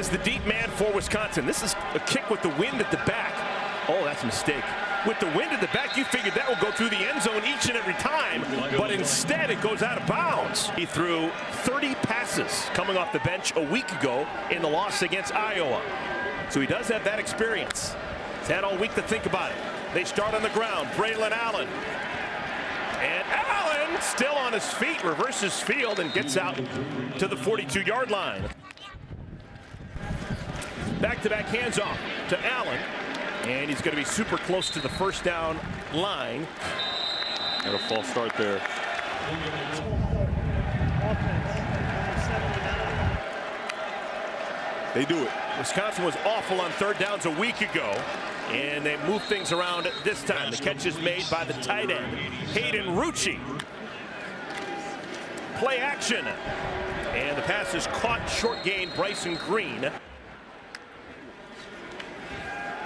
is the deep man for Wisconsin. This is a kick with the wind at the back. Oh, that's a mistake. With the wind at the back, you figured that would go through the end zone each and every time, but instead it goes out of bounds. He threw 30 passes coming off the bench a week ago in the loss against Iowa. So he does have that experience. He's had all week to think about it. They start on the ground. Braedyn Locke. And Allen still on his feet, reverses field and gets out to the 42-yard line. Back-to-back handoff to Allen. And he's going to be super close to the first down line. Got a false start there. They do it. Wisconsin was awful on third downs a week ago, and they moved things around this time. The catch is made by the tight end, Braedyn Locke. Play action. And the pass is caught, short gain, Bryson Green.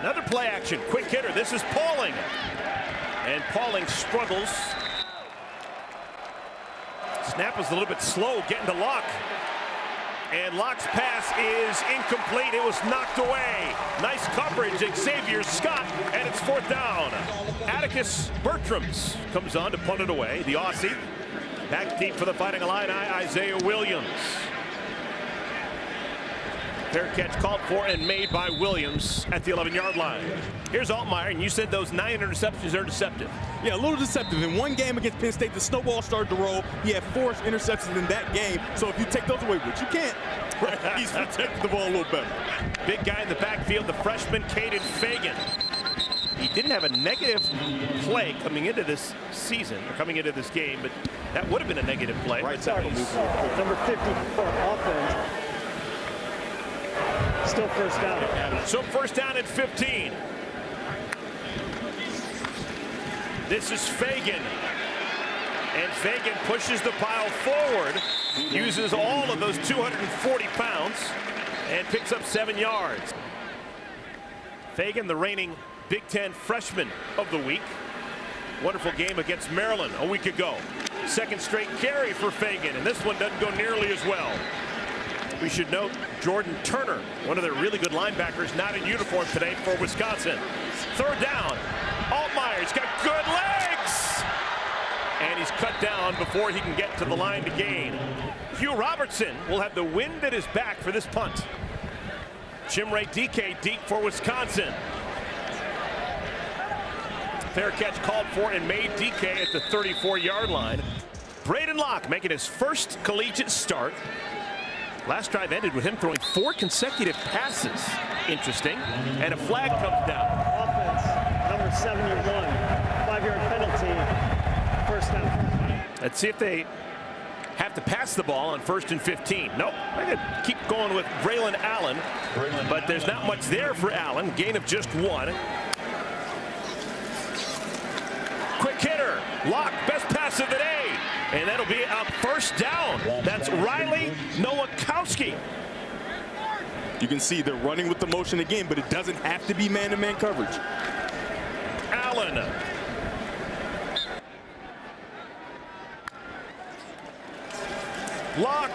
Another play action, quick hitter. This is Pauling. And Pauling struggles. Snap was a little bit slow getting to Locke. And Locke's pass is incomplete. It was knocked away. Nice coverage, Xavier Scott, and it's fourth down. Atticus Bertrams comes on to punt it away. The Aussie. Back deep for the Fighting Illini, Isaiah Williams. Fair catch called for and made by Williams at the 11-yard line. Here's Altmaier, and you said those 9 interceptions are deceptive. Yeah, a little deceptive. In one game against Penn State, the snowball started to roll. He had 4 interceptions in that game. So if you take those away, which you can't, right, he's protecting the ball a little better. Big guy in the backfield, the freshman Caden Fagan. He didn't have a negative play coming into this season, or coming into this game, but that would have been a negative play. Right tackle number 54 offense. Still first down. So first down at 15. This is Fagan. And Fagan pushes the pile forward, uses all of those 240 pounds, and picks up 7 yards. Fagan, the reigning Big Ten freshman of the week. Wonderful game against Maryland a week ago. Second straight carry for Fagan, and this one doesn't go nearly as well. We should note Jordan Turner, one of their really good linebackers, not in uniform today for Wisconsin. Third down. Altmaier's got good legs. And he's cut down before he can get to the line to gain. Hugh Robertson will have the wind at his back for this punt. Chimray DK deep for Wisconsin. Fair catch called for and made DK at the 34-yard line. Braedyn Locke making his first collegiate start. Last drive ended with him throwing 4 consecutive passes. Interesting. And a flag comes down. Offense, number 71. 5-yard penalty. First down. Let's see if they have to pass the ball on 1st and 15. Nope. They're going to keep going with Braylon Allen. But there's not much there for Allen. Gain of just 1. Quick hitter. Locke, best pass of the day. And that'll be a first down. That's Riley Nowakowski. You can see they're running with the motion again, but it doesn't have to be man-to-man coverage. Allen. Locke.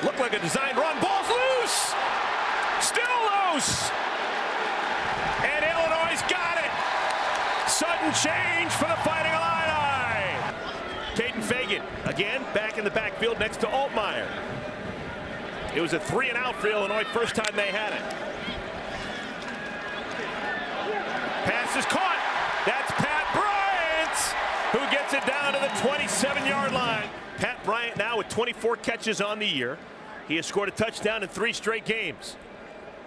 Looked like a design run. Ball's loose. Still loose. And Illinois got it. Sudden change for the Fighting Illini. Caden Fagan, again, back in the backfield next to Altmaier. It was a 3-and-out for Illinois, first time they had it. Pass is caught. That's Pat Bryant, who gets it down to the 27-yard line. Pat Bryant now with 24 catches on the year. He has scored a touchdown in 3 straight games.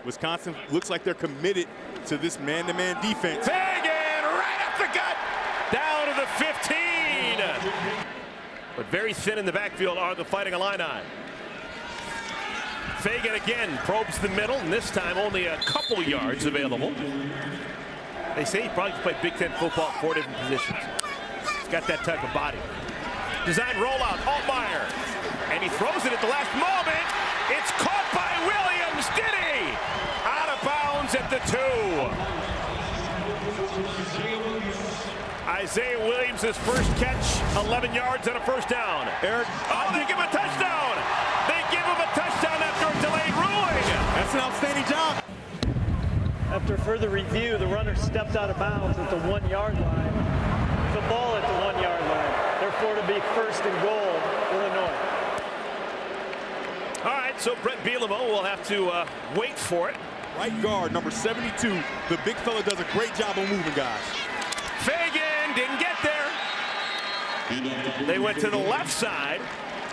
Wisconsin looks like they're committed to this man-to-man defense. Fagan, right up the gut, down to the 15. But very thin in the backfield are the Fighting Illini. Fagan again probes the middle, and this time only a couple yards available. They say he probably played Big Ten football at 4 different positions. He's got that type of body. Design rollout, Altmaier. And he throws it at the last moment. It's caught by Williams. Did he? Out of bounds at the 2. Isaiah Williams, his first catch, 11 yards and a first down. Eric, oh, they give him a touchdown. They give him a touchdown after a delayed ruling. That's an outstanding job. After further review, the runner stepped out of bounds at the 1 yard line. The ball at the 1 yard line. Therefore, to be first and goal, Illinois. All right, so Brett Bielema will have to wait for it. Right guard, number 72. The big fella does a great job of moving, guys. Fagan didn't get there. They went to the left side,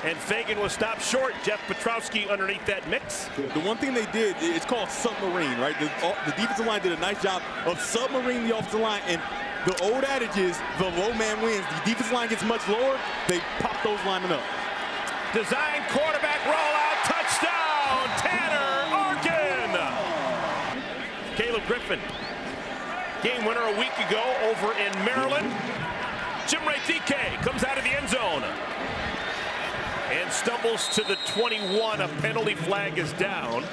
and Fagan was stopped short. Jeff Petrowski underneath that mix. The one thing they did, it's called submarine, right? The defensive line did a nice job of submarine the offensive line, and the old adage is the low man wins. The defensive line gets much lower, they pop those linemen up. Design quarterback rollout, touchdown, Tanner Arkin. Caleb Griffin, game winner a week ago over in Maryland. Jimray DK comes out of the end zone and stumbles to the 21. A penalty flag is down.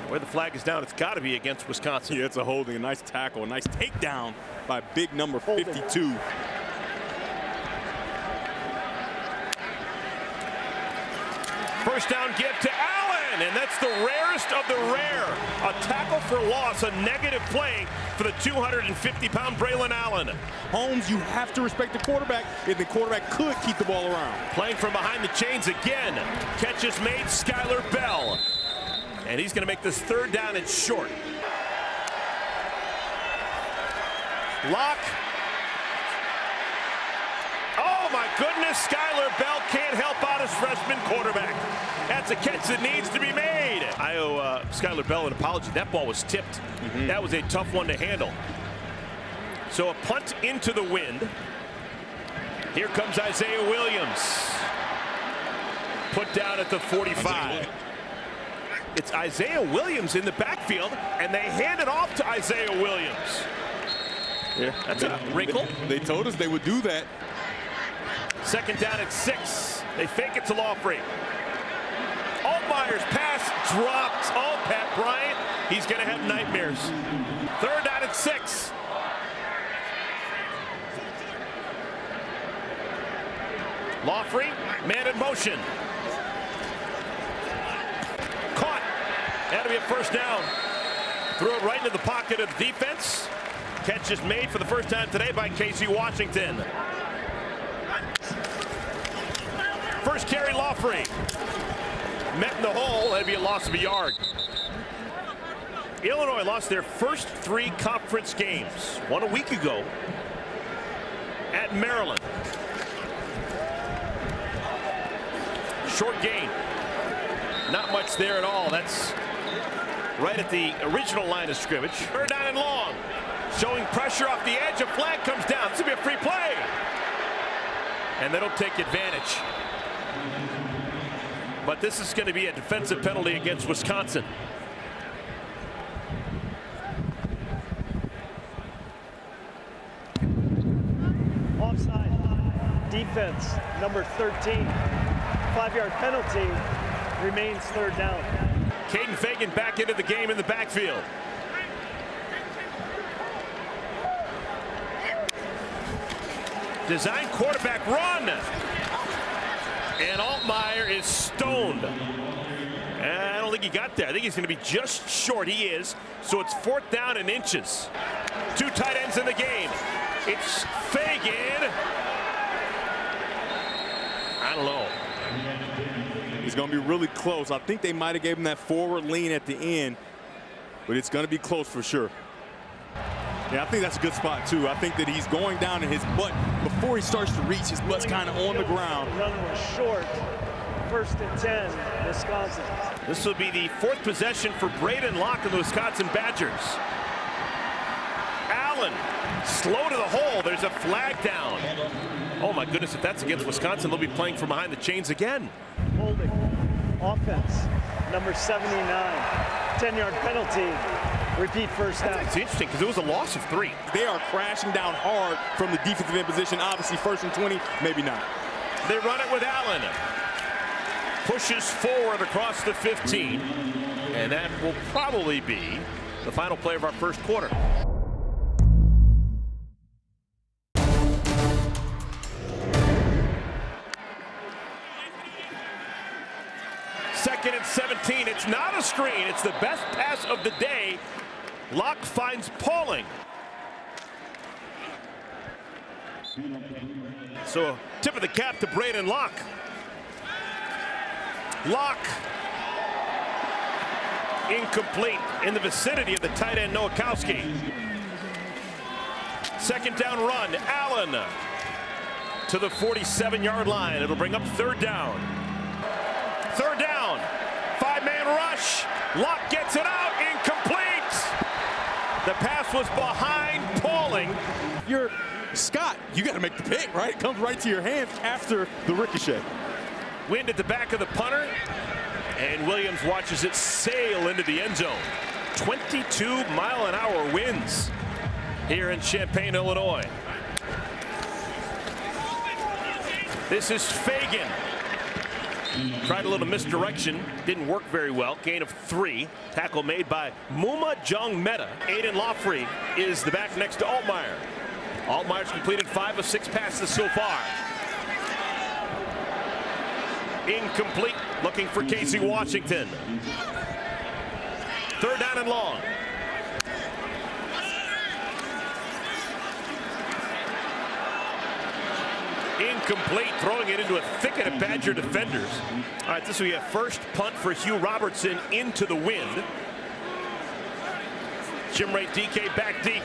Where the flag is down, it's got to be against Wisconsin. Yeah, it's a holding, a nice tackle, a nice takedown by big number 52. First down give to Allen, and that's the rarest of the rare. A tackle for loss, a negative play for the 250-pound Braedyn Allen. Holmes, you have to respect the quarterback, and the quarterback could keep the ball around. Playing from behind the chains again. Catch is made, Skylar Bell. And he's going to make this third down and short. Locke. Oh my goodness, Skylar Bell can't help out his freshman quarterback. That's a catch that needs to be made. I owe Skylar Bell an apology. That ball was tipped. That was a tough one to handle. So a punt into the wind. Here comes Isaiah Williams. Put down at the 45. It's Isaiah Williams in the backfield, and they hand it off to Isaiah Williams. Yeah, that's a wrinkle. They told us they would do that. Second down at 6. They fake it to Lawfrey. Altmaier's pass dropped. Oh, Pat Bryant, he's going to have nightmares. Third down at 6. Lawfrey, man in motion. Caught. That'll be a first down. Threw it right into the pocket of the defense. Catch is made for the first time today by Casey Washington. First carry, Lawfrey. Met in the hole, that'd be a loss of a yard. Illinois lost their first 3 conference games. One a week ago at Maryland. Short gain. Not much there at all. That's right at the original line of scrimmage. Third down and long. Showing pressure off the edge. A flag comes down. This will be a free play. And they don't take advantage. But this is going to be a defensive penalty against Wisconsin. Offside. Defense, number 13. 5-yard penalty. Remains third down. Caden Fagan back into the game in the backfield. Design quarterback run. And Altmaier is stoned. And I don't think he got there. I think he's going to be just short. He is. So it's 4th down and inches. 2 tight ends in the game. It's Fagan. I don't know. It's going to be really close. I think they might have gave him that forward lean at the end, but it's going to be close for sure. Yeah, I think that's a good spot, too. I think that he's going down in his butt. Before he starts to reach, his butt's kind of on the ground. The runner was short. 1st and 10, Wisconsin. This will be the 4th possession for Braedyn Locke and the Wisconsin Badgers. Allen, slow to the hole. There's a flag down. Oh, my goodness, if that's against Wisconsin, they'll be playing from behind the chains again. Holding. Offense, number 79. 10-yard penalty. Repeat first down. It's interesting because it was a loss of 3. They are crashing down hard from the defensive end position. Obviously, 1st and 20, maybe not. They run it with Allen. Pushes forward across the 15. And that will probably be the final play of our first quarter. Second and 17. 14. It's not a screen. It's the best pass of the day. Locke finds Pauling. So tip of the cap to Braedyn Locke. Locke incomplete in the vicinity of the tight end Nowakowski. Second down run. Allen to the 47-yard line. It'll bring up third down. Third down. Five-man rush. Locke gets it out. Incomplete. The pass was behind Pauling. You're Scott. You got to make the pick, right? It comes right to your hands after the ricochet. Wind at the back of the punter. And Williams watches it sail into the end zone. 22-mile-an-hour winds here in Champaign, Illinois. This is Fagan. Tried a little misdirection, didn't work very well. Gain of 3. Tackle made by Muma Jong Meta. Braedyn Locke is the back next to Altmaier. Altmaier's completed 5 of 6 passes so far. Incomplete, looking for Casey Washington. Third down and long. Incomplete, throwing it into a thicket of Badger defenders. All right, this will be a first punt for Hugh Robertson into the wind. Jim Ray DK back deep.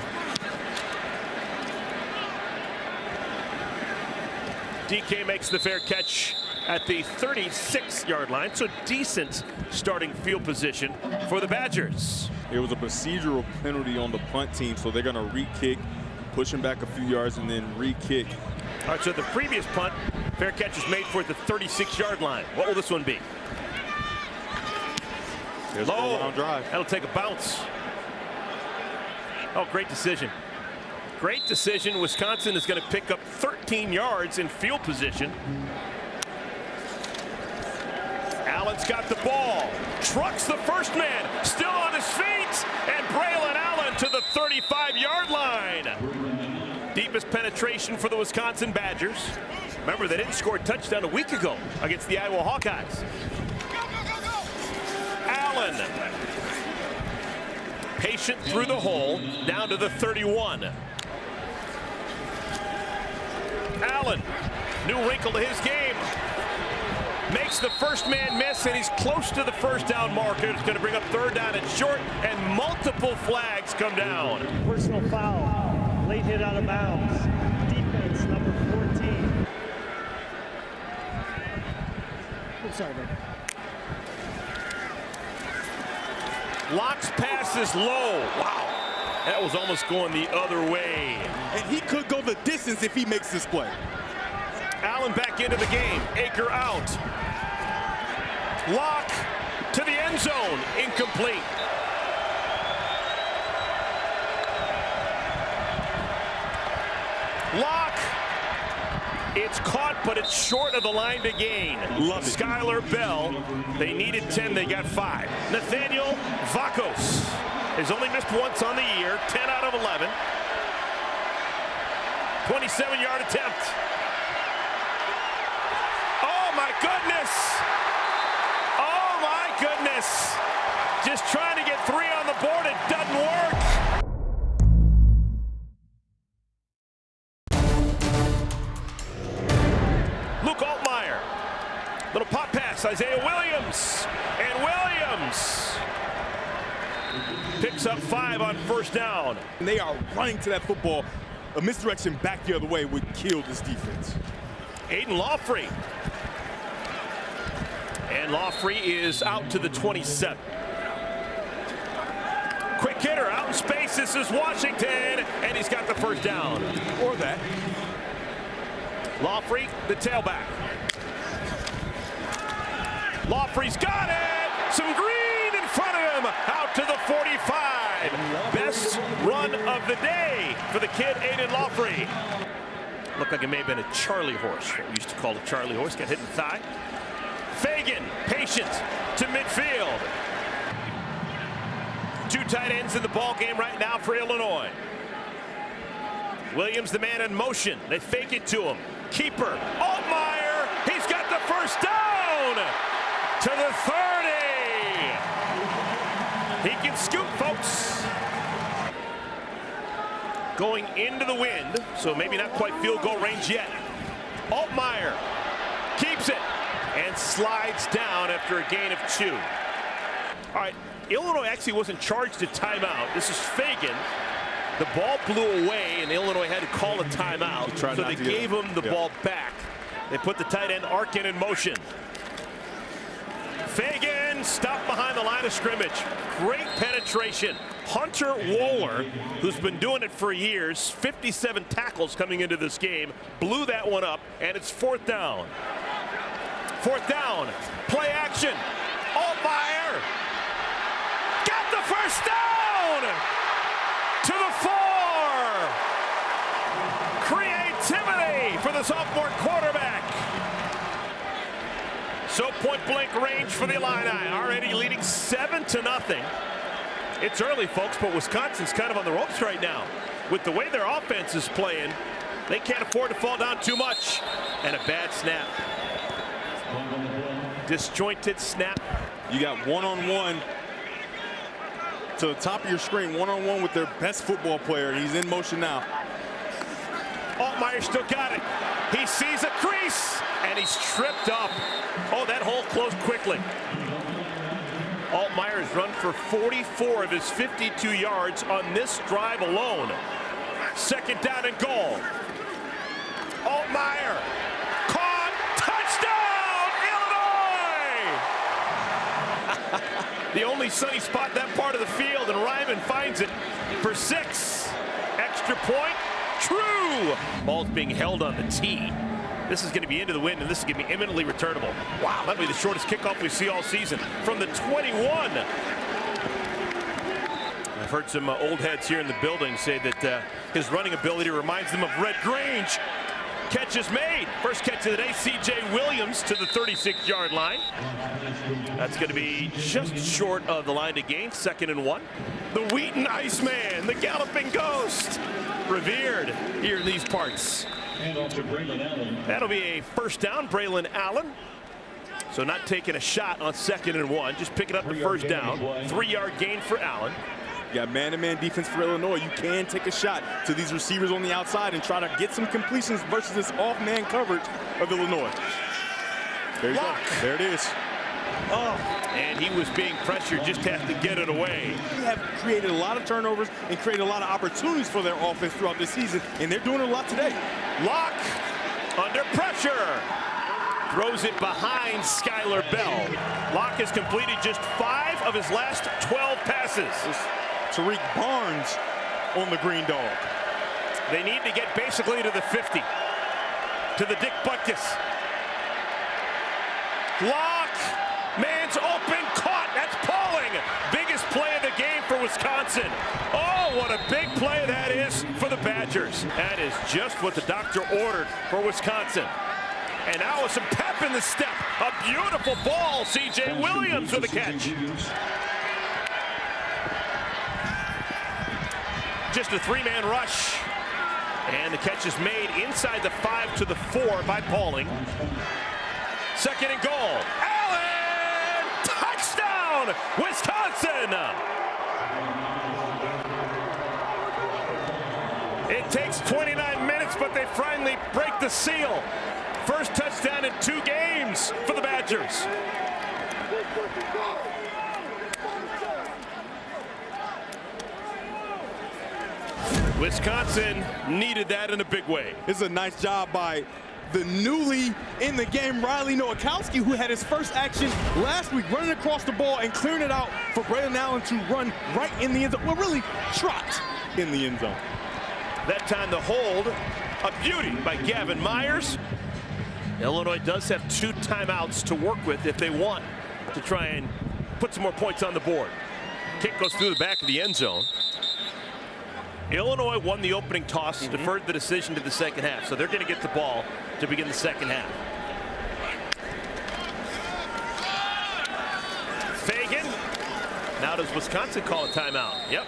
DK makes the fair catch at the 36-yard line, so decent starting field position for the Badgers. It was a procedural penalty on the punt team, so they're going to re-kick, push him back a few yards, and then re-kick. All right, so the previous punt, fair catch is made for at the 36-yard line. What will this one be? There's low. A round drive. That'll take a bounce. Oh, great decision. Great decision. Wisconsin is going to pick up 13 yards in field position. Allen's got the ball. Trucks the first man. Still on his feet. And Braylon Allen to the 35-yard line. Deepest penetration for the Wisconsin Badgers. Remember, they didn't score a touchdown a week ago against the Iowa Hawkeyes. Allen. Patient through the hole, down to the 31. Allen, new wrinkle to his game. Makes the first man miss, and he's close to the first down marker. It's going to bring up third down and short, and multiple flags come down. Personal foul. Late hit out of bounds. Defense, number 14. I'm sorry, man. Locke's pass is low. Wow. That was almost going the other way. And he could go the distance if he makes this play. Allen back into the game. Aker out. Locke to the end zone. Incomplete. Locke. It's caught, but it's short of the line to gain. Love it. Skylar Bell. They needed 10. They got 5. Nathaniel Vakos has only missed once on the year. 10 out of 11. 27-yard attempt. Oh, my goodness. Oh, my goodness. Just trying to get 3 on the board. It doesn't work. Luke Altmaier. Little pop pass. Isaiah Williams. And Williams picks up 5 on first down. And they are running to that football. A misdirection back the other way would kill this defense. Braedyn Locke. And Locke is out to the 27. Quick hitter out in space. This is Washington, and he's got the first down. Or that. Locke, the tailback. Locke's got it. Some green in front of him. Out to the 45. Best run of the day for the kid, Braedyn Locke. Looked like it may have been a Charlie horse. What we used to call a Charlie horse. Got hit in the thigh. Fagan, patient to midfield. 2 tight ends in the ball game right now for Illinois. Williams, the man in motion. They fake it to him. Keeper, Altmaier. He's got the first down to the 30. He can scoop, folks. Going into the wind, so maybe not quite field goal range yet. Altmaier keeps it and slides down after a gain of 2. All right, Illinois actually wasn't charged a timeout. This is Fagan. The ball blew away, and Illinois had to call a timeout. So they gave him the ball back. They put the tight end Arkin in motion. Fagan stopped behind the line of scrimmage. Great penetration. Hunter Wohler, who's been doing it for years, 57 tackles coming into this game, blew that one up, and it's 4th down. 4th down. Play action. Altmaier got the first down to the 4. Creativity for the sophomore quarterback. So point-blank range for the Illini, already leading 7-0. It's early, folks, but Wisconsin's kind of on the ropes right now. With the way their offense is playing, they can't afford to fall down too much. And a bad snap. Disjointed snap. You got one-on-one to the top of your screen, one-on-one with their best football player. He's in motion now. Altmaier still got it. He sees a crease, and he's tripped up. Oh, that hole closed quickly. Altmaier has run for 44 of his 52 yards on this drive alone. 2nd down and goal. Altmaier caught. Touchdown, Illinois! The only sunny spot in that part of the field, and Ryman finds it for 6. Extra point. True. Ball's being held on the tee. This is going to be into the wind, and this is going to be imminently returnable. Wow, that'll be the shortest kickoff we see all season. From the 21. I've heard some old heads here in the building say that his running ability reminds them of Red Grange. Catch is made. First catch of the day, C.J. Williams to the 36-yard line. That's going to be just short of the line to gain. 2nd and 1. The Wheaton Iceman, the galloping ghost. Revered here in these parts. That'll be a 1st down, Braedyn Allen. So not taking a shot on 2nd and 1, just picking up the 1st down. 3-yard gain for Allen. You got man-to-man defense for Illinois. You can take a shot to these receivers on the outside and try to get some completions versus this off-man coverage of Illinois. There you go. There it is. Oh, and he was being pressured, just has to get it away. They have created a lot of turnovers and created a lot of opportunities for their offense throughout this season, and they're doing a lot today. Locke under pressure. Throws it behind Skylar Bell. Locke has completed just 5 of his last 12 passes. Tariq Barnes on the green dog. They need to get basically to the 50. To the Dick Butkus. Locke, man's open, caught. That's Pauling. Biggest play of the game for Wisconsin. Oh, what a big play that is for the Badgers. That is just what the doctor ordered for Wisconsin. And now with some pep in the step. A beautiful ball. C.J. Williams with a catch. Just a 3-man rush. And the catch is made inside the 5 to the 4 by Pauling. 2nd and goal. Allen! Touchdown! Wisconsin! It takes 29 minutes, but they finally break the seal. First touchdown in 2 games for the Badgers. Wisconsin needed that in a big way. This is a nice job by the newly in the game Riley Nowakowski, who had his first action last week, running across the ball and clearing it out for Braedyn Allen to run right in the end zone. Well, really trot in the end zone. That time the hold, a beauty by Gavin Myers. Illinois does have 2 timeouts to work with if they want to try and put some more points on the board. Kick goes through the back of the end zone. Illinois won the opening toss, deferred the decision to the second half, so they're going to get the ball to begin the second half. Fagan. Now does Wisconsin call a timeout? Yep.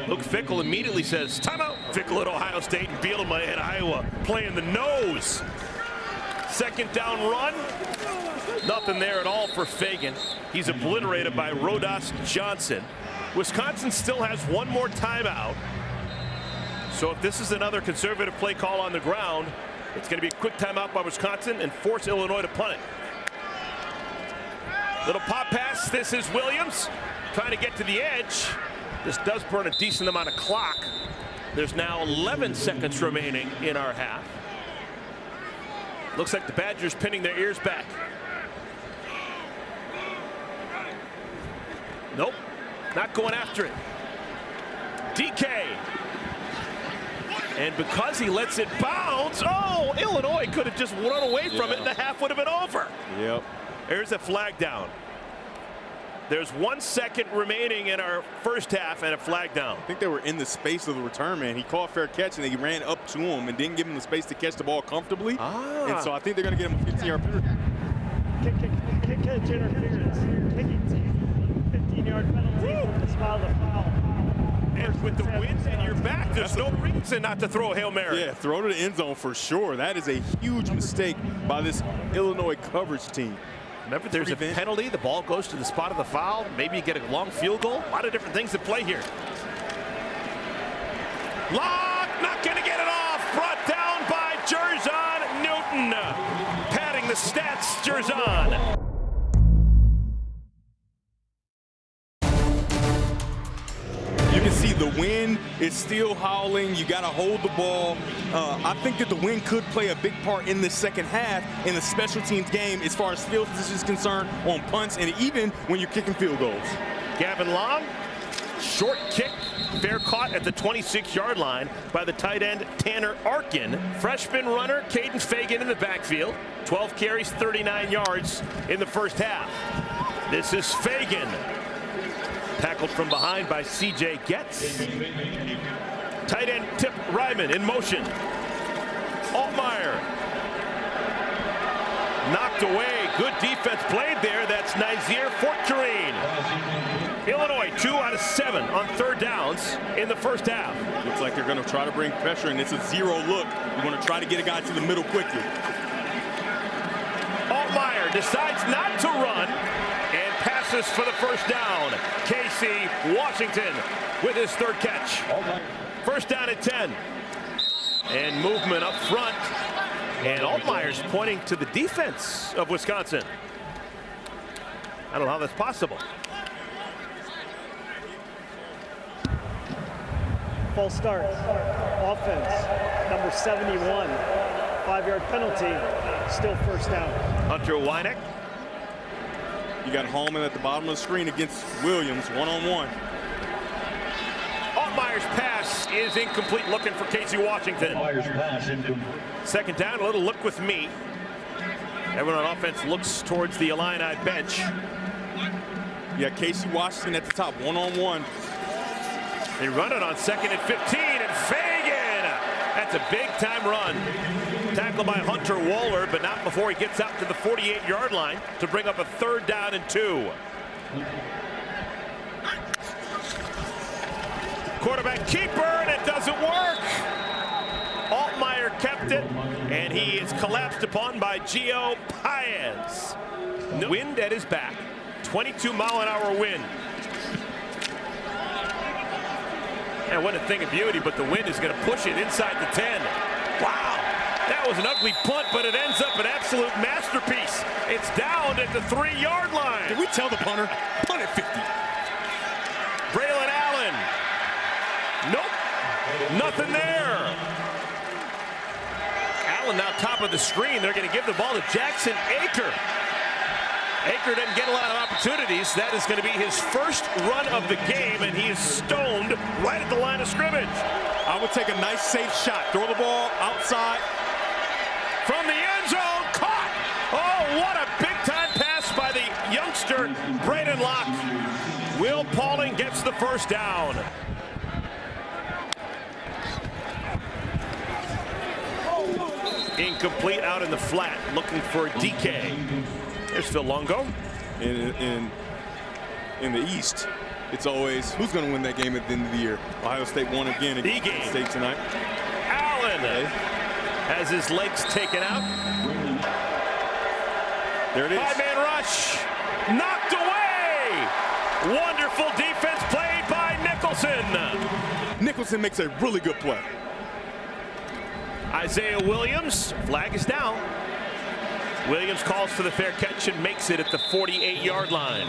Luke Fickell immediately says timeout. Fickell at Ohio State and Bielema at Iowa playing the nose. Second down run. Nothing there at all for Fagan. He's obliterated by Rodas Johnson. Wisconsin still has one more timeout. So if this is another conservative play call on the ground, it's going to be a quick timeout by Wisconsin and force Illinois to punt it. Little pop pass. This is Williams trying to get to the edge. This does burn a decent amount of clock. There's now 11 seconds remaining in our half. Looks like the Badgers pinning their ears back. Nope, not going after it. DK. And because he lets it bounce, oh, Illinois could have just run away from it and the half would have been over. Yep. There's a flag down. There's 1 second remaining in our first half and a flag down. I think they were in the space of the return man. He caught fair catch and he ran up to him and didn't give him the space to catch the ball comfortably. And so I think they're going to get him a 15-yard penalty. Kick catch interference. 15-yard penalty from the spot of the foul. And with the wind in your back, there's no reason not to throw a Hail Mary. Yeah, throw to the end zone for sure. That is a huge mistake by this Illinois coverage team. Remember, there's a penalty. The ball goes to the spot of the foul. Maybe you get a long field goal. A lot of different things at play here. Locke not going to get it off. Brought down by Jerzon Newton. Padding the stats, Jerzon. You can see the wind is still howling. You got to hold the ball. I think that the wind could play a big part in the second half in the special teams game as far as field position is concerned on punts and even when you're kicking field goals. Gavin Long, short kick, fair caught at the 26-yard line by the tight end Tanner Arkin. Freshman runner Caden Fagan in the backfield. 12 carries, 39 yards in the first half. This is Fagan. Tackled from behind by C.J. Getz. Tight end Tip Ryman in motion. Altmaier. Knocked away. Good defense played there. That's Nazir Fortune. Illinois 2 out of 7 on third downs in the first half. Looks like they're going to try to bring pressure, and it's a zero look. You want to try to get a guy to the middle quickly. Altmaier decides not to run and passes for the first down. Casey Washington with his third catch. First down at 10. And movement up front. And Altmaier's pointing to the defense of Wisconsin. I don't know how that's possible. False start. Offense. Number 71. 5-yard penalty. Still first down. Hunter Weineck. You got Hallman at the bottom of the screen against Williams, one-on-one. Altmaier's pass is incomplete, looking for Casey Washington. Second down, a little look with me. Everyone on offense looks towards the Illini bench. Yeah, Casey Washington at the top, one-on-one. They run it on second and 15, and Fagan! That's a big-time run. Tackled by Hunter Waller, but not before he gets out to the 48-yard line to bring up a third down and 2. Quarterback keeper, and it doesn't work. Altmaier kept it, and he is collapsed upon by Gio Paez. Wind at his back, 22-mile-an-hour wind. And what a thing of beauty, but the wind is going to push it inside the 10. Wow. That was an ugly punt, but it ends up an absolute masterpiece. It's down at the 3-yard line. Did we tell the punter? Punt at 50. Braylon Allen. Nope. Nothing there. Allen now top of the screen. They're going to give the ball to Jackson Aker. Aker doesn't get a lot of opportunities. That is going to be his first run of the game, and he is stoned right at the line of scrimmage. I would take a nice safe shot. Throw the ball outside. From the end zone, caught! Oh, what a big-time pass by the youngster, Braedyn Locke. Will Pauling gets the first down. Incomplete out in the flat, looking for DK. There's Phil Longo. In the East, it's always who's going to win that game at the end of the year. Ohio State won again against Ohio State tonight. Allen has his legs taken out. There it is. Five-man rush. Knocked away. Wonderful defense played by Nicholson. Nicholson makes a really good play. Isaiah Williams, flag is down. Williams calls for the fair catch and makes it at the 48-yard line.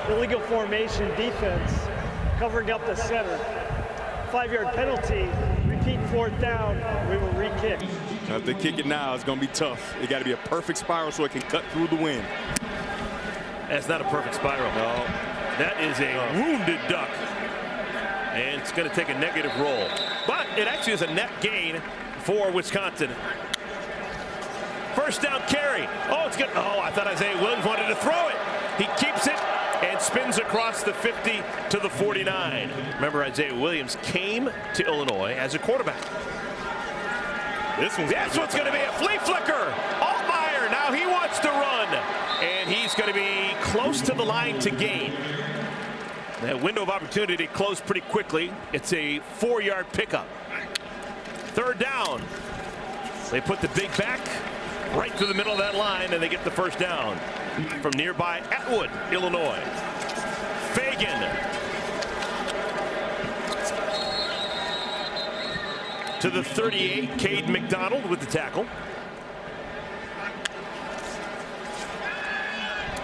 Illegal formation defense, covering up the center. 5-yard penalty, repeat 4th down, we will re-kick. Now, if they kick it now, it's going to be tough. It got to be a perfect spiral so it can cut through the wind. That's not a perfect spiral. No. That is a wounded duck. And it's going to take a negative roll. But it actually is a net gain for Wisconsin. First down carry. Oh, it's good. Oh, I thought Isaiah Williams wanted to throw it. He keeps it and spins across the 50 to the 49. Remember, Isaiah Williams came to Illinois as a quarterback. This one's going to be a flea flicker. Altmaier, now he wants to run. And he's going to be close to the line to gain. That window of opportunity closed pretty quickly. It's a 4-yard pickup. Third down. They put the big back right through the middle of that line, and they get the first down from nearby Atwood, Illinois. Fagan. To the 38, Cade McDonald with the tackle.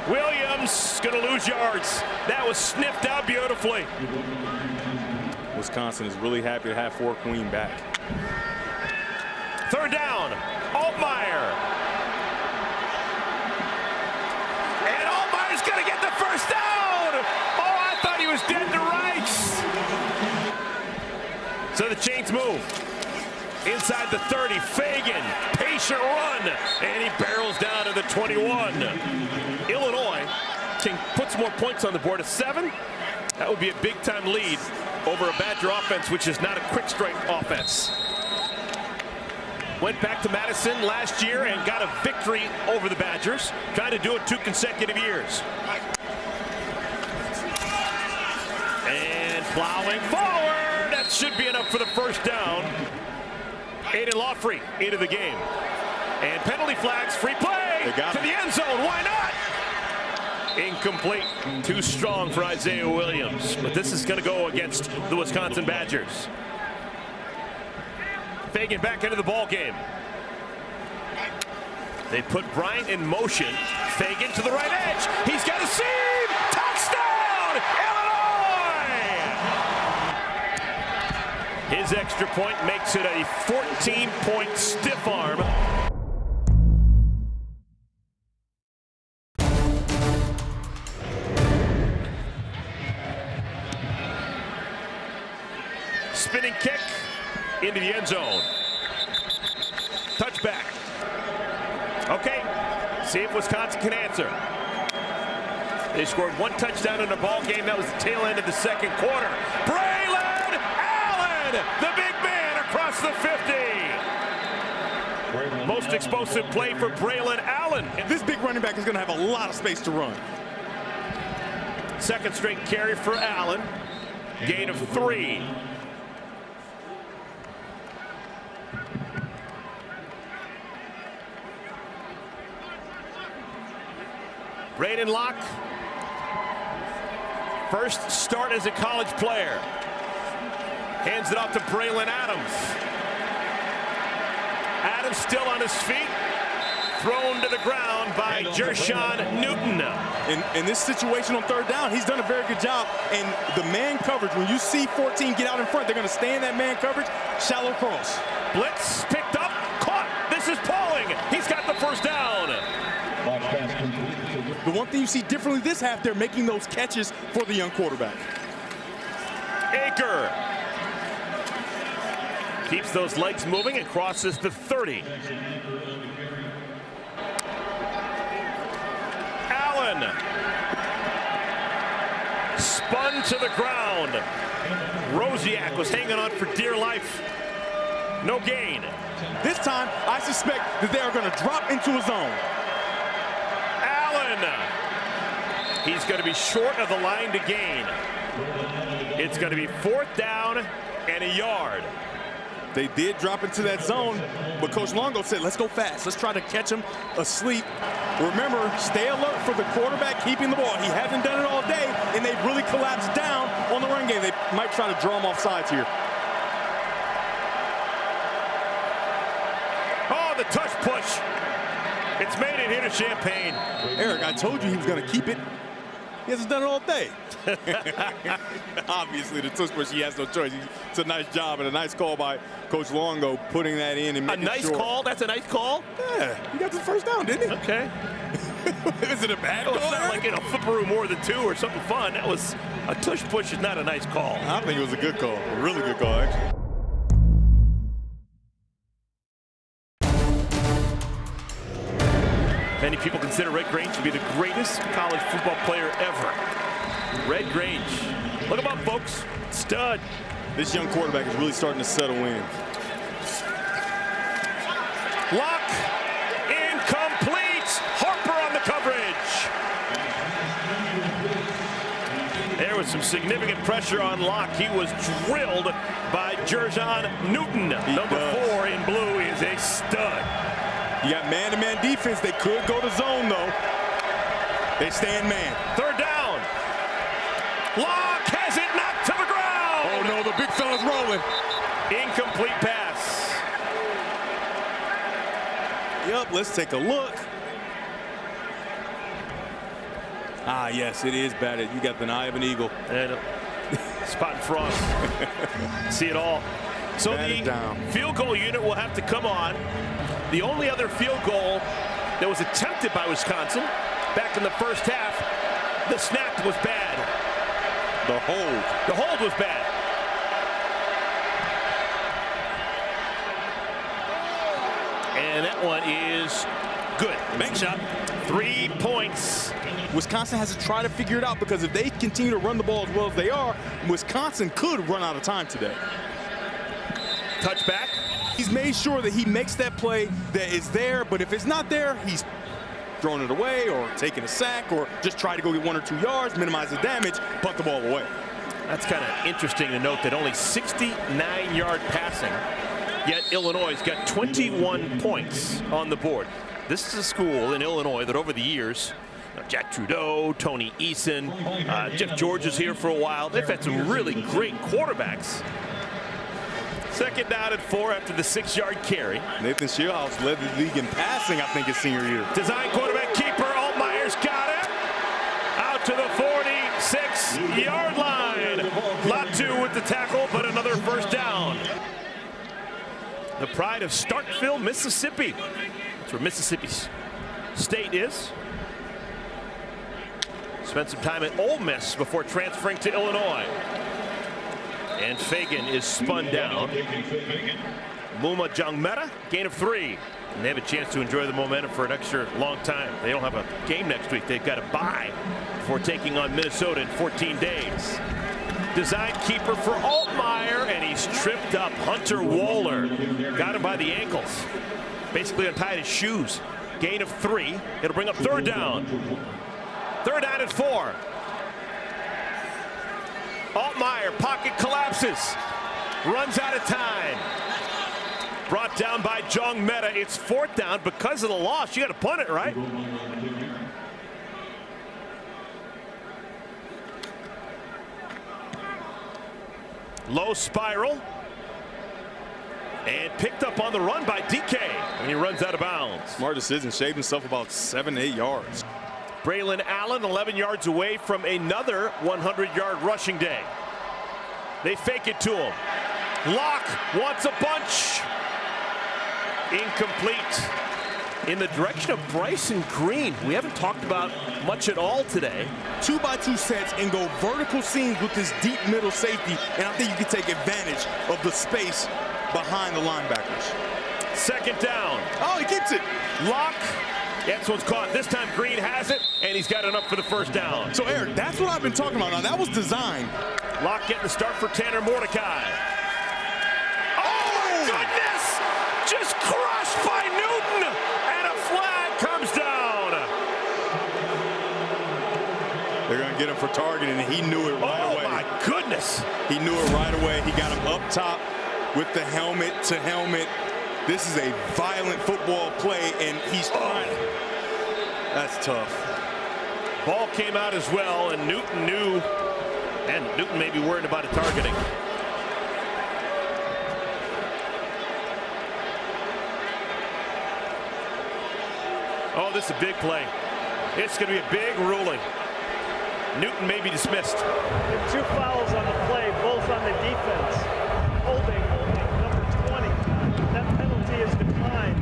Williams going to lose yards. That was sniffed out beautifully. Wisconsin is really happy to have Fort Queen back. Third down, Altmaier. And Altmaier's going to get the first down. Oh, I thought he was dead to rights. So the chains move. Inside the 30, Fagan, patient run, and he barrels down to the 21. Illinois can put some more points on the board. A 7, that would be a big-time lead over a Badger offense, which is not a quick-strike offense. Went back to Madison last year and got a victory over the Badgers, trying to do it 2 consecutive years. And plowing forward, that should be enough for the first down. Braedyn Locke into the game. And penalty flags, free play to the end zone. Why not? Incomplete. Too strong for Isaiah Williams. But this is going to go against the Wisconsin Badgers. Fagan back into the ball game. They put Bryant in motion. Fagan to the right edge. He's got a seam. Touchdown, Illinois! His extra point makes it a 14-point stiff arm. Spinning kick into the end zone. Touchback. Okay, see if Wisconsin can answer. They scored 1 touchdown in a ball game. That was the tail end of the second quarter. Braedyn Allen, the big man across the 50. Most explosive play for Braedyn Allen. This big running back is going to have a lot of space to run. Second straight carry for Allen. Gain of 3. Braedyn Locke, first start as a college player. Hands it off to Braylon Adams. Adams still on his feet. Thrown to the ground by Jershon Newton. In this situation on third down, he's done a very good job. And the man coverage, when you see 14 get out in front, they're going to stay in that man coverage. Shallow cross. Blitz picked up, caught. This is Pauling. He's got the first down. The one thing you see differently this half, they're making those catches for the young quarterback. Aker keeps those legs moving and crosses the 30. Allen spun to the ground. Rosiak was hanging on for dear life. No gain. This time, I suspect that they are going to drop into a zone. He's going to be short of the line to gain. It's going to be 4th down and a yard. They did drop into that zone, but Coach Longo said, let's go fast. Let's try to catch him asleep. Remember, stay alert for the quarterback keeping the ball. He hasn't done it all day, and they've really collapsed down on the run game. They might try to draw him off sides here. Oh, the touch push. It's made it here to Champaign. Eric, I told you he was going to keep it. He hasn't done it all day. Obviously, the tush push, he has no choice. It's a nice job and a nice call by Coach Longo putting that in and making A nice call? That's a nice call? Yeah, he got the first down, didn't he? Okay. Is it a bad call? It's not like in a flipperoo more than two or something fun. That was a tush push is not a nice call. I think it was a good call. A really good call, actually. Many people consider Red Grange to be the greatest college football player ever. Red Grange. Look him up, folks. Stud. This young quarterback is really starting to settle in. Locke. Incomplete. Harper on the coverage. There was some significant pressure on Locke. He was drilled by Jerjon Newton. Number 4 in blue is a stud. You got man-to-man defense. They could go to zone, though. They stay in man. Third down. Locke has it knocked to the ground. Oh, no, the big fella's rolling. Incomplete pass. Yep, let's take a look. Ah, yes, it is batted. You got the eye of an eagle. And spot and frost. See it all. So Batted the down. field goal unit will have to come on. The only other field goal that was attempted by Wisconsin back in the first half, the snap was bad. The hold. The hold was bad. And that one is good. Bank shot. 3 points. Wisconsin has to try to figure it out, because if they continue to run the ball as well as they are, Wisconsin could run out of time today. Touchback. He's made sure that he makes that play that is there, but if it's not there, he's throwing it away or taking a sack or just try to go get 1 or 2 yards, minimize the damage, punt the ball away. That's kind of interesting to note that only 69-yard passing, yet Illinois got 21 points on the board. This is a school in Illinois that over the years, Jack Trudeau, Tony Eason, Jeff George is here for a while. They've had some really great quarterbacks. Second down and 4 after the 6-yard carry. Nathan Shieldhouse led the league in passing, I think, his senior year. Design quarterback keeper. Altmaier's got it. Out to the 46-yard line. Latu with the tackle, but another first down. The pride of Starkville, Mississippi. That's where Mississippi State is. Spent some time at Ole Miss before transferring to Illinois. And Fagan is spun down. Muma Jangmeta, gain of 3. And they have a chance to enjoy the momentum for an extra long time. They don't have a game next week. They've got a bye before taking on Minnesota in 14 days. Design keeper for Altmaier, and he's tripped up. Hunter Waller got him by the ankles. Basically untied his shoes. Gain of 3. It'll bring up third down. Third down and 4. Altmaier, pocket collapses. Runs out of time. Brought down by Jangmeta. It's fourth down. Because of the loss, you got to punt it, right? Low spiral. And picked up on the run by DK. And he runs out of bounds. Smart decision. Shaved himself about 7 to 8 yards. Braylon Allen 11 yards away from another 100-yard rushing day. They fake it to him. Locke wants a bunch. Incomplete. In the direction of Bryson Green. We haven't talked about much at all today. 2x2 sets and go vertical seams with this deep middle safety, and I think you can take advantage of the space behind the linebackers. Second down. Oh, he keeps it. Locke. That's what's caught. This time Green has it, and he's got enough for the first down. So, Eric, that's what I've been talking about. Now, that was design. Locke getting the start for Tanner Mordecai. Oh, my goodness! Just crushed by Newton, and a flag comes down. They're going to get him for targeting, and he knew it right away. Oh, my goodness. He knew it right away. He got him up top. with the helmet to helmet. This is a violent football play, and he's trying. That's tough. Ball came out as well, and Newton knew, and Newton may be worried about it targeting. Oh, this is a big play. It's going to be a big ruling. Newton may be dismissed. There are 2 fouls on the play, both on the defense. Holding number 20. That penalty is declined.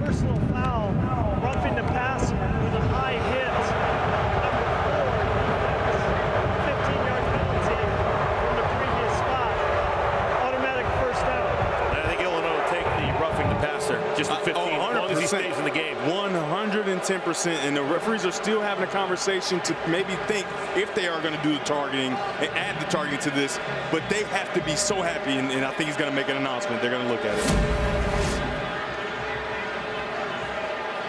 Personal foul, roughing the passer with a high hit. Number 4, 15-yard penalty from the previous spot. Automatic first down. I think Illinois will take the roughing the passer just for 15, as long as he stays in the game. 110%, and the referees are still having a conversation to maybe think if they are going to do the targeting and add the targeting to this, but they have to be so happy, and I think he's going to make an announcement. They're going to look at it.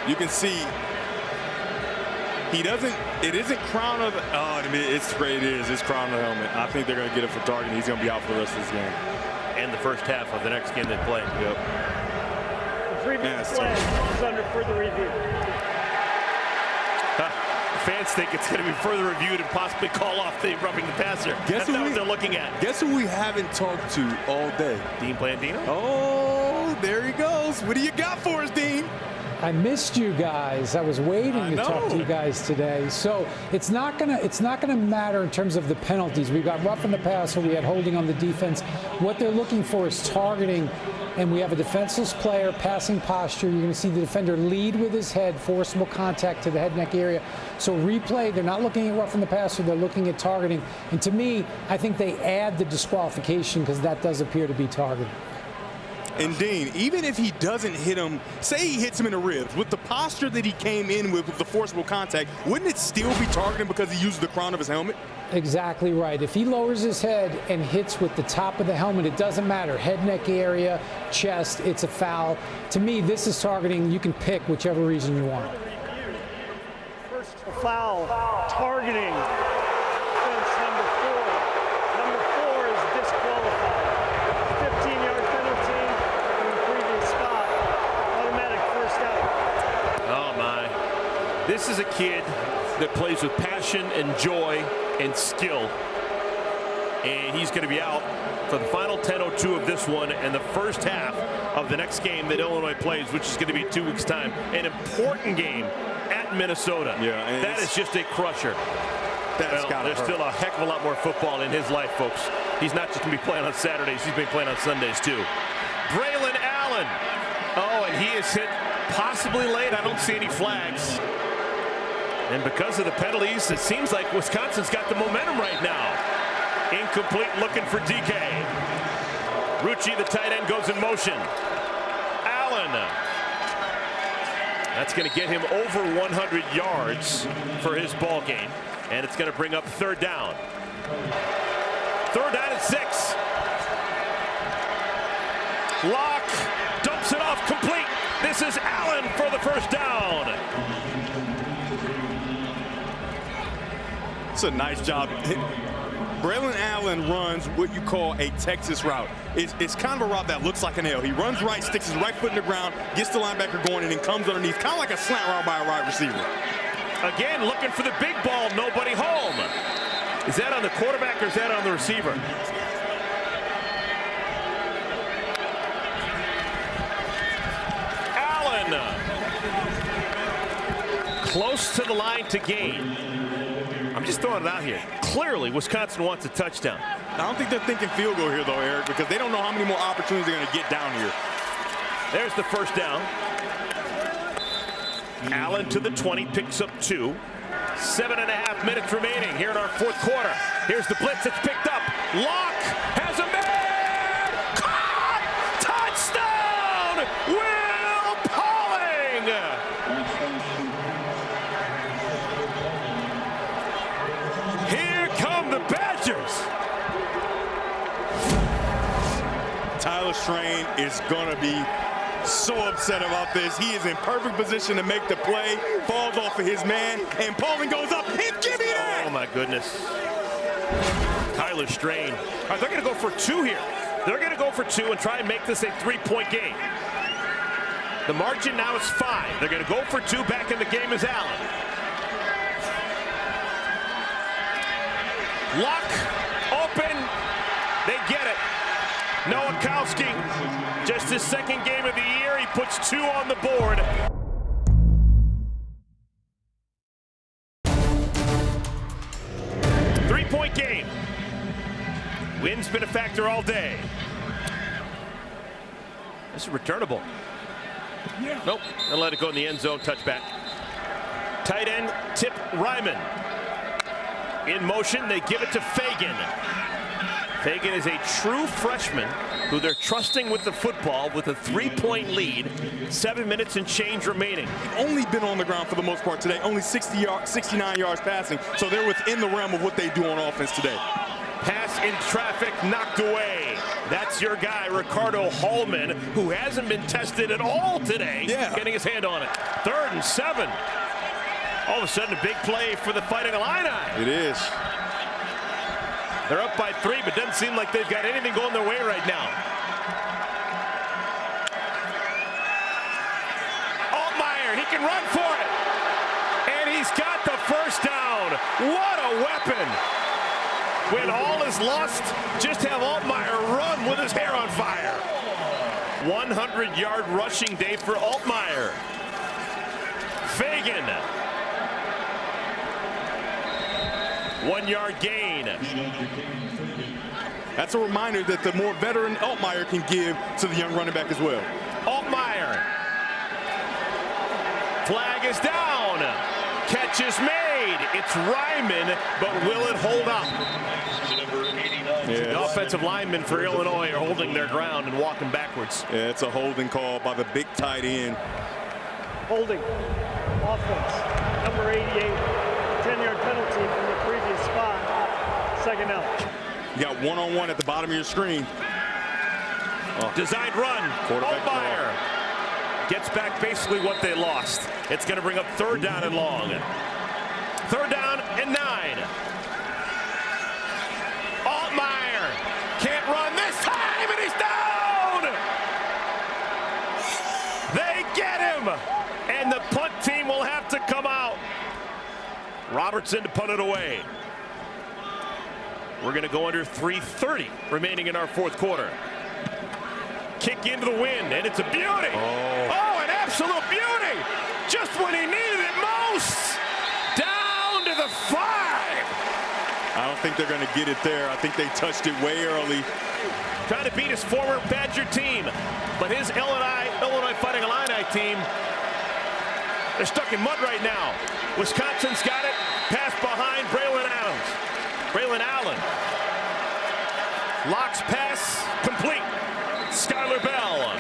You can see he doesn't, it isn't crown of, it's crown of the helmet. I think they're going to get it for targeting. He's going to be out for the rest of this game. And the first half of the next game they play. Yep. The previous play is under further review. Fans think it's going to be further reviewed and possibly call off the roughing the passer. That's not what they're looking at. Guess who we haven't talked to all day? Dean Blandino. Oh, there he goes. What do you got for us, Dean? I missed you guys. I was waiting to talk to you guys today. So it's not gonna matter in terms of the penalties. We got roughing the passer. We had holding on the defense. What they're looking for is targeting. And we have a defenseless player, passing posture. You're going to see the defender lead with his head, forcible contact to the head neck area. So replay, they're not looking at roughing the passer, they're looking at targeting. And to me, I think they add the disqualification because that does appear to be targeting. And Dean, even if he doesn't hit him, say he hits him in the ribs, with the posture that he came in with the forcible contact, wouldn't it still be targeting because he used the crown of his helmet? Exactly right. If he lowers his head and hits with the top of the helmet, it doesn't matter. Head, neck area, chest, it's a foul. To me, this is targeting. You can pick whichever reason you want. First foul, targeting. Defense number 4. Number 4 is disqualified. 15-yard penalty from the previous spot. Automatic first out. Oh, my. This is a kid that plays with passion and joy and skill, and he's going to be out for the final 10:02 of this one and the first half of the next game that Illinois plays, which is going to be 2 weeks' time. An important game at Minnesota. Yeah, that is just a crusher. There's still a heck of a lot more football in his life, folks. He's not just going to be playing on Saturdays, he's been playing on Sundays too. Braedyn Allen. Oh, and he is hit possibly late. I don't see any flags. And because of the penalties, it seems like Wisconsin's got the momentum right now. Incomplete, looking for DK. Rucci, the tight end, goes in motion. Allen. That's going to get him over 100 yards for his ball game. And it's going to bring up 3rd down. 3rd down and 6. Locke dumps it off complete. This is Allen for the first down. It's a nice job. Braedyn Allen runs what you call a Texas route. It's kind of a route that looks like an L. He runs right, sticks his right foot in the ground, gets the linebacker going, and then comes underneath, kind of like a slant route by a wide receiver. Again, looking for the big ball, nobody home. Is that on the quarterback or is that on the receiver? Allen. Close to the line to gain. I'm just throwing it out here. Clearly, Wisconsin wants a touchdown. I don't think they're thinking field goal here, though, Eric, because they don't know how many more opportunities they're going to get down here. There's the first down. Allen to the 20, picks up 2. 7.5 minutes remaining here in our 4th quarter. Here's the blitz. It's picked up. Locke has a man. Caught! Touchdown! Will Pauling! Here come the Badgers. Tyler Strain is going to be so upset about this. He is in perfect position to make the play. Falls off of his man, and Pauling goes up and give me that! Oh, my goodness. Tyler Strain. All right, they're going to go for 2 here. They're going to go for 2 and try and make this a 3-point game. The margin now is 5. They're going to go for 2. Back in the game is Allen. Locke, open. They get it. Nowakowski, just his second game of the year. He puts 2 on the board. Three-point game. Wind's been a factor all day. This is returnable. Nope, they'll let it go in the end zone, touchback. Tight end, Tip Ryman. In motion, they give it to Fagan. Fagan is a true freshman who they're trusting with the football with a 3-point lead. 7 minutes and change remaining. Only been on the ground for the most part today. Only 69 yards passing, so they're within the realm of what they do on offense today. Pass in traffic, knocked away. That's your guy, Ricardo Hallman, who hasn't been tested at all today. Yeah. Getting his hand on it. 3rd and 7. All of a sudden, a big play for the Fighting Illini. It is. They're up by 3, but doesn't seem like they've got anything going their way right now. Altmaier, he can run for it. And he's got the first down. What a weapon. When all is lost, just have Altmaier run with his hair on fire. 100-yard rushing day for Altmaier. Fagan. 1-yard gain. That's a reminder that the more veteran Altmaier can give to the young running back as well. Altmaier. Flag is down. Catch is made. It's Ryman, but will it hold up? Yeah. The offensive linemen for Illinois are holding their ground and walking backwards. Yeah, it's a holding call by the big tight end. Holding. Offense. Number 88. 10-yard penalty from the previous spot. 2nd out. You got one-on-one at the bottom of your screen. Designed run. Altmaier gets back basically what they lost. It's going to bring up 3rd down and long. 3rd down and 9. Altmaier can't run this time, and he's down! They get him! And the punt team will have to come out. Robertson to punt it away. We're going to go under 3:30 remaining in our 4th quarter. Kick into the wind, and it's a beauty. Oh, an absolute beauty! Just when he needed it most! Down to the 5! I don't think they're going to get it there. I think they touched it way early. Trying to beat his former Badger team, but his Illinois Fighting Illini team, they're stuck in mud right now. Wisconsin's got it. Pass behind Braedyn Allen. Locke's pass complete. Skylar Bell.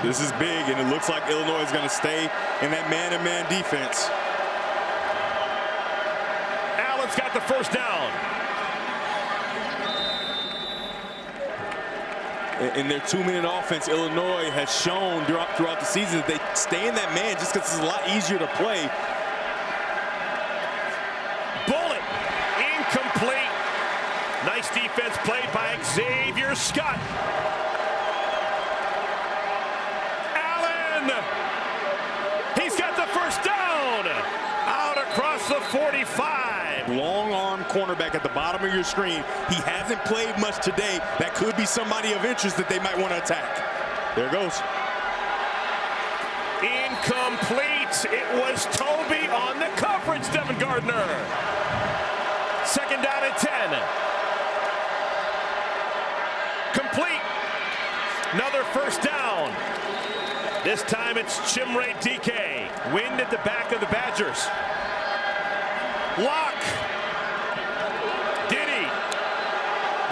This is big, and it looks like Illinois is going to stay in that man-to-man defense. Allen's got the 1st down. In their 2-minute offense, Illinois has shown throughout the season that they stay in that man just because it's a lot easier to play. Bullet. Incomplete. Nice defense played by Xavier Scott. Allen. He's got the 1st down. Out across the 45. Long arm cornerback at the bottom of your screen. He hasn't played much today. That could be somebody of interest that they might want to attack. There it goes. Incomplete. It was Toby on the coverage, Devin Gardner. 2nd down and 10. Complete. Another 1st down. This time it's Chimray DK. Wind at the back of the Badgers. Locke. Did he?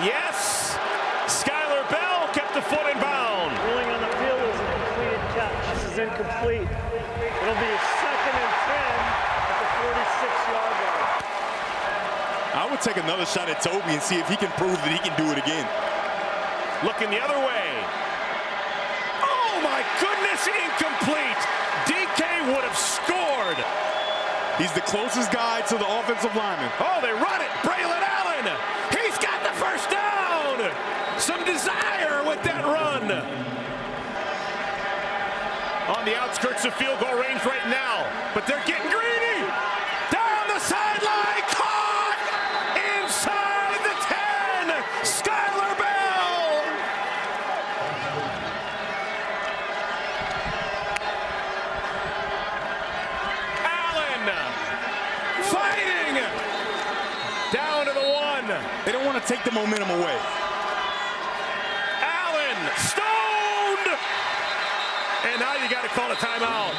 Yes. Skylar Bell kept the foot in bound. Ruling on the field is a completed catch. This is incomplete. It'll be 2nd and 10 at the 46-yard line. I would take another shot at Toby and see if he can prove that he can do it again. Looking the other way. Oh my goodness, incomplete. DK would have scored. He's the closest guy to the offensive lineman. Oh, they run it. Braedyn Allen. He's got the 1st down. Some on the outskirts of field goal range right now, but they're getting greedy. Down the sideline, caught inside the 10. Skylar Bell. Allen fighting down to the 1. They don't want to take the momentum away. Allen stoned, and now you got to call a timeout.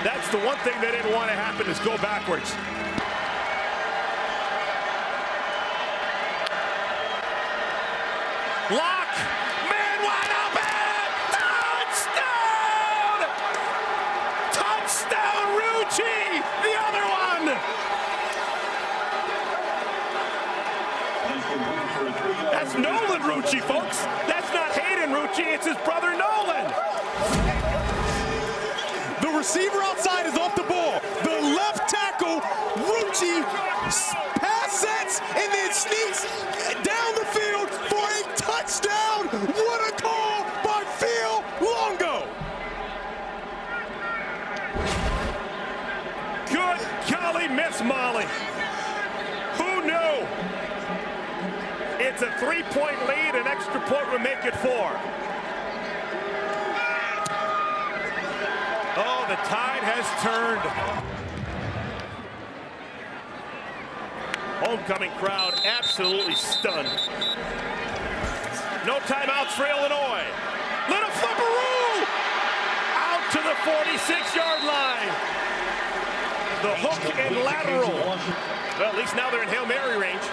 That's the one thing they didn't want to happen, is go backwards. Locke, man wide open, touchdown! Touchdown, Rucci, the other one. That's Nolan Rucci, folks. That's not Hayden Rucci, it's his brother Nolan. The receiver outside is off the ball. The left tackle, Rucci, pass sets and then sneaks down the field for a touchdown. What a call by Phil Longo. Good golly, Miss Molly. Who knew? It's a 3-point lead, an extra point would make it 4. Oh, the tide has turned. Homecoming crowd absolutely stunned. No timeouts for Illinois. Little flipperoo! Out to the 46-yard line. The hook and lateral. Well, at least now they're in Hail Mary range.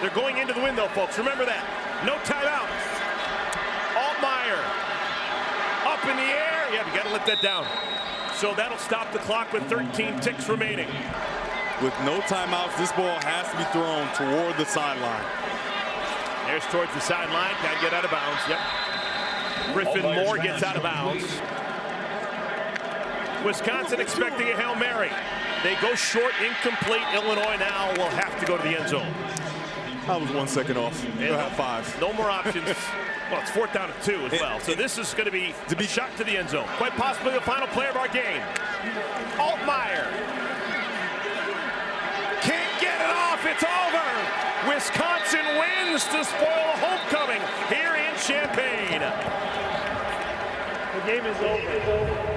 They're going into the window, folks. Remember that. No timeout. Altmaier up in the air. Yeah, you got to let that down. So that'll stop the clock with 13 ticks remaining. With no timeouts, this ball has to be thrown toward the sideline. There's towards the sideline. Got to get out of bounds. Yep. Griffin Moore gets out of bounds. Wisconsin expecting a Hail Mary. They go short, incomplete. Illinois now will have to go to the end zone. I was 1 second off. They'll have 5. No more options. Well, it's 4th down and 2 as well. So this is going to be shot to the end zone. Quite possibly the final play of our game. Altmaier. Can't get it off. It's over. Wisconsin wins to spoil a homecoming here in Champaign. The game is over.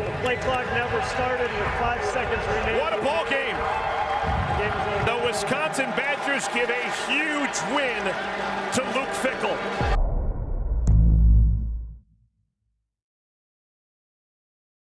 The play clock never started with 5 seconds remaining. What a ball game. The game is over. The Wisconsin Badgers give a huge win to Luke Fickell.